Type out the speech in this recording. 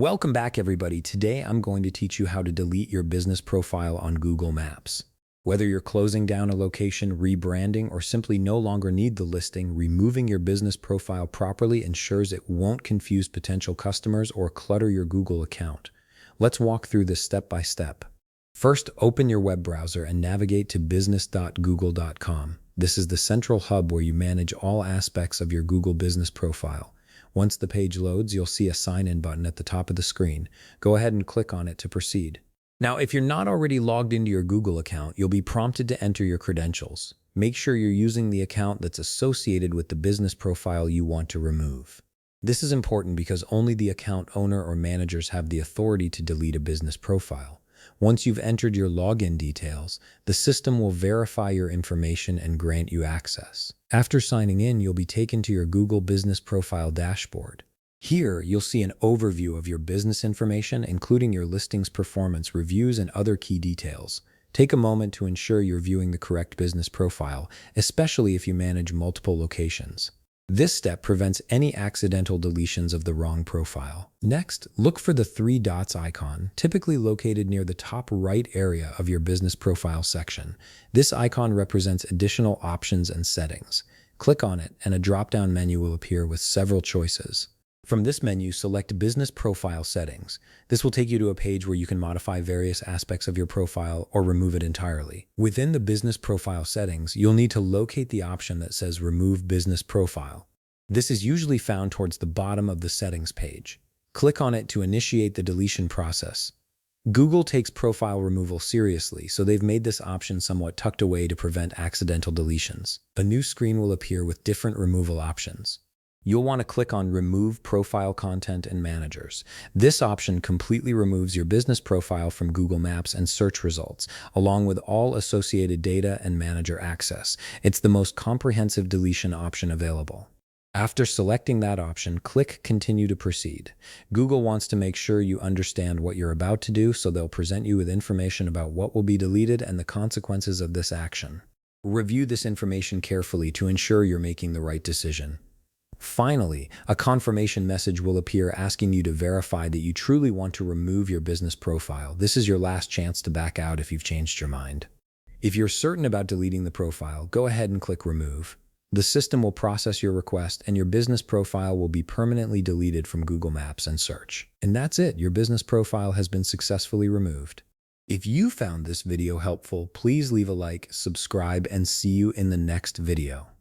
Welcome back, everybody. Today, I'm going to teach you how to delete your business profile on Google Maps. Whether you're closing down a location, rebranding, or simply no longer need the listing, removing your business profile properly ensures it won't confuse potential customers or clutter your Google account. Let's walk through this step by step. First, open your web browser and navigate to business.google.com. This is the central hub where you manage all aspects of your Google business profile. Once the page loads, you'll see a sign-in button at the top of the screen. Go ahead and click on it to proceed. Now, if you're not already logged into your Google account, you'll be prompted to enter your credentials. Make sure you're using the account that's associated with the business profile you want to remove. This is important because only the account owner or managers have the authority to delete a business profile. Once you've entered your login details, the system will verify your information and grant you access. After signing in, you'll be taken to your Google Business Profile dashboard. Here, you'll see an overview of your business information, including your listings, performance, reviews, and other key details. Take a moment to ensure you're viewing the correct business profile, especially if you manage multiple locations. This step prevents any accidental deletions of the wrong profile. Next, look for the three dots icon, typically located near the top right area of your business profile section. This icon represents additional options and settings. Click on it, and a drop-down menu will appear with several choices. From this menu, select Business Profile Settings. This will take you to a page where you can modify various aspects of your profile or remove it entirely. Within the Business Profile Settings, you'll need to locate the option that says Remove Business Profile. This is usually found towards the bottom of the settings page. Click on it to initiate the deletion process. Google takes profile removal seriously, so they've made this option somewhat tucked away to prevent accidental deletions. A new screen will appear with different removal options. You'll want to click on Remove Profile Content and Managers. This option completely removes your business profile from Google Maps and search results, along with all associated data and manager access. It's the most comprehensive deletion option available. After selecting that option, click Continue to proceed. Google wants to make sure you understand what you're about to do, so they'll present you with information about what will be deleted and the consequences of this action. Review this information carefully to ensure you're making the right decision. Finally, a confirmation message will appear asking you to verify that you truly want to remove your business profile. This is your last chance to back out if you've changed your mind. If you're certain about deleting the profile, go ahead and click Remove. The system will process your request and your business profile will be permanently deleted from Google Maps and search. And that's it. Your business profile has been successfully removed. If you found this video helpful, please leave a like, subscribe, and see you in the next video.